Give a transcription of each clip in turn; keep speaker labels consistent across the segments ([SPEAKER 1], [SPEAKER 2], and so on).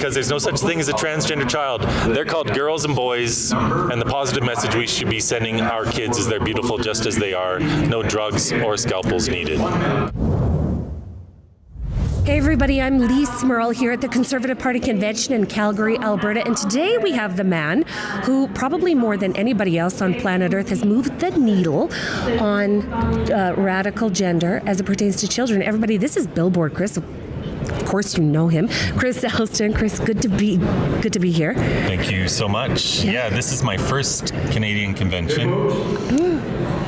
[SPEAKER 1] Because there's no such thing as a transgender child. They're called girls and boys, and the positive message we should be sending our kids is they're beautiful just as they are. No drugs or scalpels needed.
[SPEAKER 2] Hey everybody, I'm Lee Smurl here at the Conservative Party Convention in Calgary, Alberta, and today we have the man who probably more than anybody else on planet Earth has moved the needle on radical gender as it pertains to children. Everybody, this is Billboard Chris. Of course you know him. Chris Elston. Chris, good to be here.
[SPEAKER 1] Thank you so much. Yeah, this is my first Canadian convention.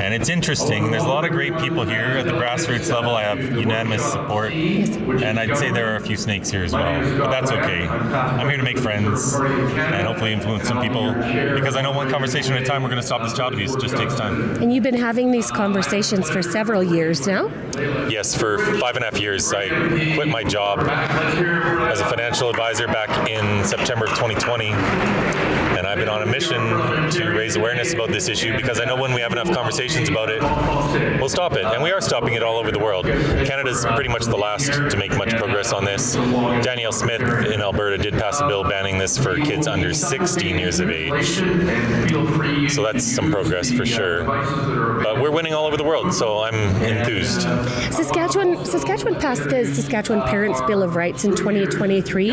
[SPEAKER 1] And it's interesting. There's a lot of great people here at the grassroots level. I have unanimous support.
[SPEAKER 2] Yes.
[SPEAKER 1] And I'd say there are a few snakes here as well. But that's okay. I'm here to make friends and hopefully influence some people. Because I know one conversation at a time, we're going to stop this child abuse. It just takes time.
[SPEAKER 2] And you've been having these conversations for several years now?
[SPEAKER 1] Yes, for 5.5 years. I quit my job as a financial advisor back in September of 2020. And I've been on a mission to raise awareness about this issue because I know when we have enough conversations about it, we'll stop it. And we are stopping it all over the world. Canada's pretty much the last to make much progress on this. Danielle Smith in Alberta did pass a bill banning this for kids under 16 years of age. So that's some progress for sure. But we're winning all over the world, so I'm enthused.
[SPEAKER 2] Saskatchewan passed the Saskatchewan Parents' Bill of Rights in 2023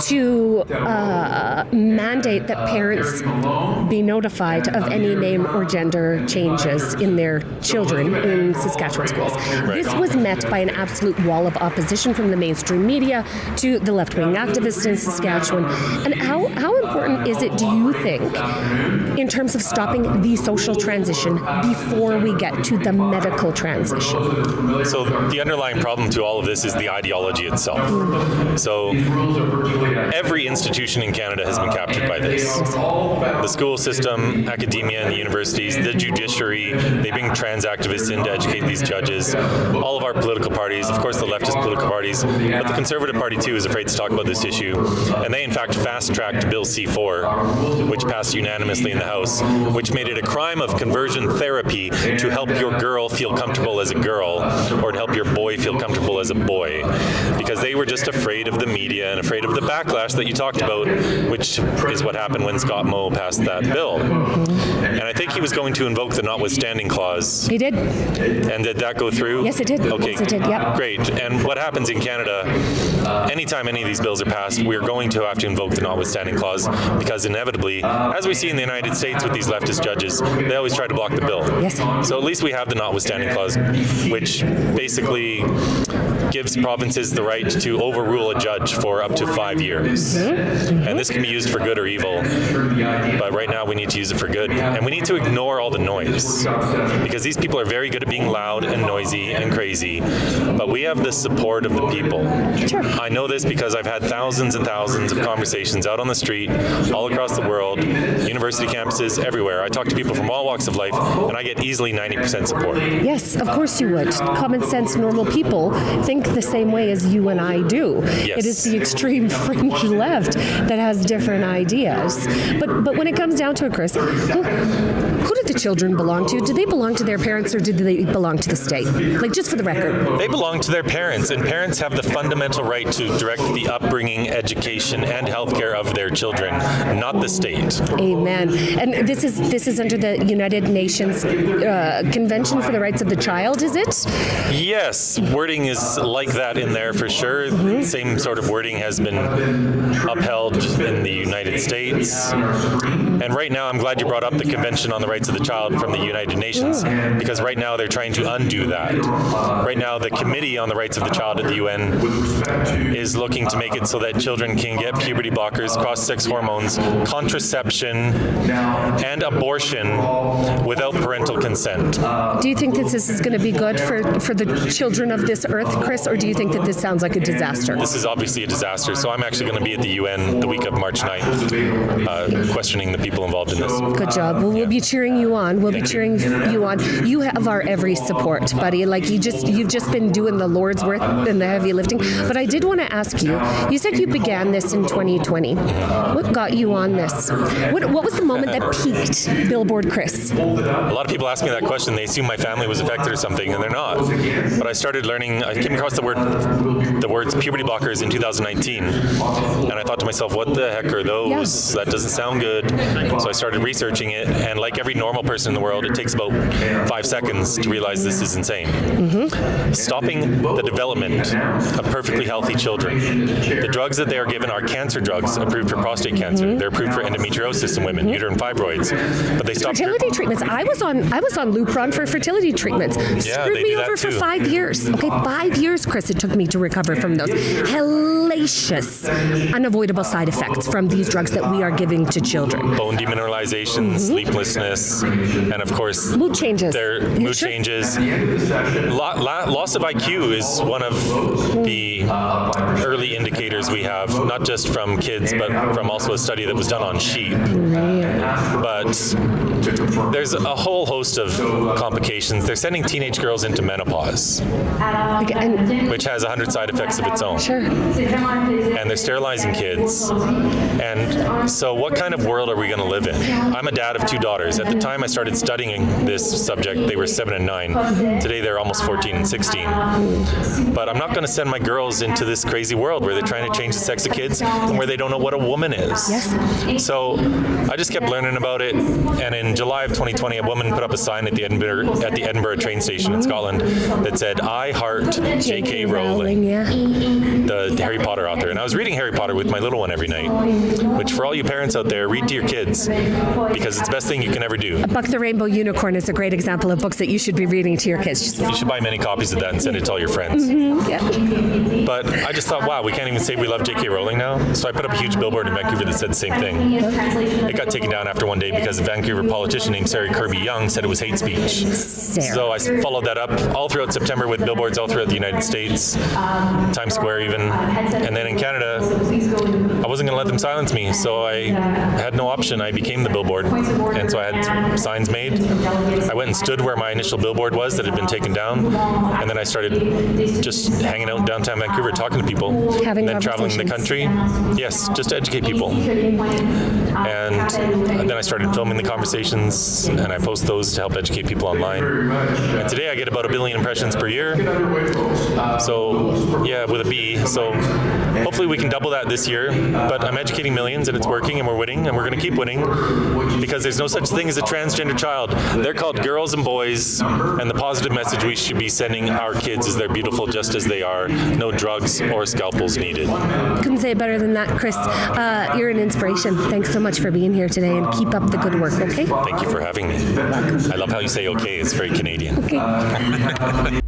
[SPEAKER 2] to mandate that parents be notified of any name or gender changes in their children in Saskatchewan schools.
[SPEAKER 1] Right.
[SPEAKER 2] This was met by an absolute wall of opposition from the mainstream media to the left-wing activists in Saskatchewan. And how important is it, do you think, in terms of stopping the social transition before we get to the medical transition?
[SPEAKER 1] So the underlying problem to all of this is the ideology itself. So every institution in Canada has been captured by this. The school system, academia and the universities, the judiciary, they bring trans activists in to educate these judges. All of our political parties, of course the leftist political parties, but the Conservative Party too is afraid to talk about this issue. And they in fact fast-tracked Bill C-4, which passed unanimously in the House, which made it a crime of conversion therapy to help your girl feel comfortable as a girl or to help your boy feel comfortable as a boy. Because they were just afraid of the media and afraid of the backlash that you talked about, which is what happened when Scott Moe passed that bill. And I think he was going to invoke the notwithstanding clause.
[SPEAKER 2] He did.
[SPEAKER 1] And did that go through?
[SPEAKER 2] Yes, it did.
[SPEAKER 1] Okay.
[SPEAKER 2] Yes, it did, yep.
[SPEAKER 1] Great. And what happens in Canada, anytime any of these bills are passed, we're going to have to invoke the notwithstanding clause because inevitably, as we see in the United States with these leftist judges, they always try to block the bill.
[SPEAKER 2] Yes.
[SPEAKER 1] So at least we have the notwithstanding clause, which basically gives provinces the right to overrule a judge for up to 5 years. And this can be used for good or evil, but right now we need to use it for good. And we need to ignore all the noise, because these people are very good at being loud and noisy and crazy, but we have the support of the people.
[SPEAKER 2] Sure.
[SPEAKER 1] I know this because I've had thousands and thousands of conversations out on the street, all across the world, university campuses, everywhere. I talk to people from all walks of life, and I get easily 90% support.
[SPEAKER 2] Yes, of course you would. Common sense, normal people think the same way as you and I do.
[SPEAKER 1] Yes.
[SPEAKER 2] It is the extreme fringe left that has different ideas. But when it comes down to it, Chris, who do the children belong to? Do they belong to their parents or do they belong to the state? Like, just for the record.
[SPEAKER 1] They belong to their parents, and parents have the fundamental right to direct the upbringing, education, and healthcare of their children, not the state.
[SPEAKER 2] Amen. And this is under the United Nations Convention for the Rights of the Child, is it?
[SPEAKER 1] Yes, wording is like that in there for sure. Same sort of wording has been upheld in the United States. And right now, I'm glad you brought up the Convention on the Rights of the Child from the United Nations, because right now they're trying to undo that. Right now, the Committee on the Rights of the Child at the UN is looking to make it so that children can get puberty blockers, cross-sex hormones, contraception, and abortion without parental consent.
[SPEAKER 2] Do you think that this is going to be good for the children of this earth, Chris, or do you think that this sounds like a disaster?
[SPEAKER 1] This is obviously a disaster, so I'm actually going to be at the UN the week of March 9th, questioning the people involved in this.
[SPEAKER 2] Good job. Well, we'll be cheering you on. We'll be cheering you on. You have our every support, buddy. Like, you've just been doing the Lord's work and the heavy lifting. But I did want to ask you, you said you began this in 2020. What got you on this? What was the moment that peaked Billboard Chris?
[SPEAKER 1] A lot of people ask me that question. They assume my family was affected or something, and they're not. But I started learning, I came across across the words puberty blockers in 2019, and I thought to myself, what the heck are those? That doesn't sound good. So I started researching it, and like every normal person in the world, it takes about 5 seconds to realize this is insane. Stopping the development of perfectly healthy children. The drugs that they are given are cancer drugs approved for prostate cancer. They're approved for endometriosis in women, uterine fibroids. But they stop
[SPEAKER 2] fertility treatments. I was on Lupron for fertility treatments. Screwed
[SPEAKER 1] they
[SPEAKER 2] me
[SPEAKER 1] do that
[SPEAKER 2] over for
[SPEAKER 1] too.
[SPEAKER 2] 5 years. Okay, 5 years, Chris, it took me to recover from those hellacious, unavoidable side effects from these drugs that we are giving to children.
[SPEAKER 1] Bone demineralization, sleeplessness, and of course,
[SPEAKER 2] Mood changes.
[SPEAKER 1] Mood changes. Loss of IQ is one of the early indicators we have, not just from kids, but from also a study that was done on sheep. But there's a whole host of complications. They're sending teenage girls into menopause, which has 100 side effects of its own.
[SPEAKER 2] Sure.
[SPEAKER 1] And they're sterilizing kids. And so what kind of world are we going to live in? I'm a dad of 2 daughters. At the time I started studying this subject, they were 7 and 9. Today they're almost 14 and 16. But I'm not going to send my girls into this crazy world where they're trying to change the sex of kids and where they don't know what a woman is.
[SPEAKER 2] Yes.
[SPEAKER 1] So I just kept learning about it. And in July of 2020, a woman put up a sign at the Edinburgh train station in Scotland that said, "I heart J.K. Rowling," the Harry Potter author. And I was reading Harry Potter with my little one every night, which for all you parents out there, read to your kids because it's the best thing you can ever do.
[SPEAKER 2] Buck the Rainbow Unicorn is a great example of books that you should be reading to your kids.
[SPEAKER 1] You should buy many copies of that and send it to all your friends. But I just thought, wow, we can't even say we love J.K. Rowling now. So I put up a huge billboard in Vancouver that said the same thing. It got taken down after one day because a Vancouver politician named Sarah Kirby Young said it was hate speech. So I followed that up all throughout September with billboards all throughout the United States, Times Square even. And then in Canada, I wasn't going to let them silence me. So I had no option. I became the billboard. And so I had signs made. I went and stood where my initial billboard was that had been taken down. And then I started just hanging out in downtown Vancouver, talking to people. And then traveling the country. Yes, just to educate people. And then I started filming the conversations, and I post those to help educate people online. And today I get about 1 billion impressions per year. So, yeah, with a B. So hopefully we can double that this year. But I'm educating millions, and it's working, and we're winning, and we're going to keep winning because there's no such thing as a transgender child. They're called girls and boys, and the positive message we should be sending our kids is they're beautiful just as they are. No drugs or scalpels needed.
[SPEAKER 2] Couldn't say it better than that, Chris. You're an inspiration. Thanks so much for being here today, and keep up the good work, okay?
[SPEAKER 1] Thank you for having me. I love how you say okay. It's very Canadian.
[SPEAKER 2] Okay.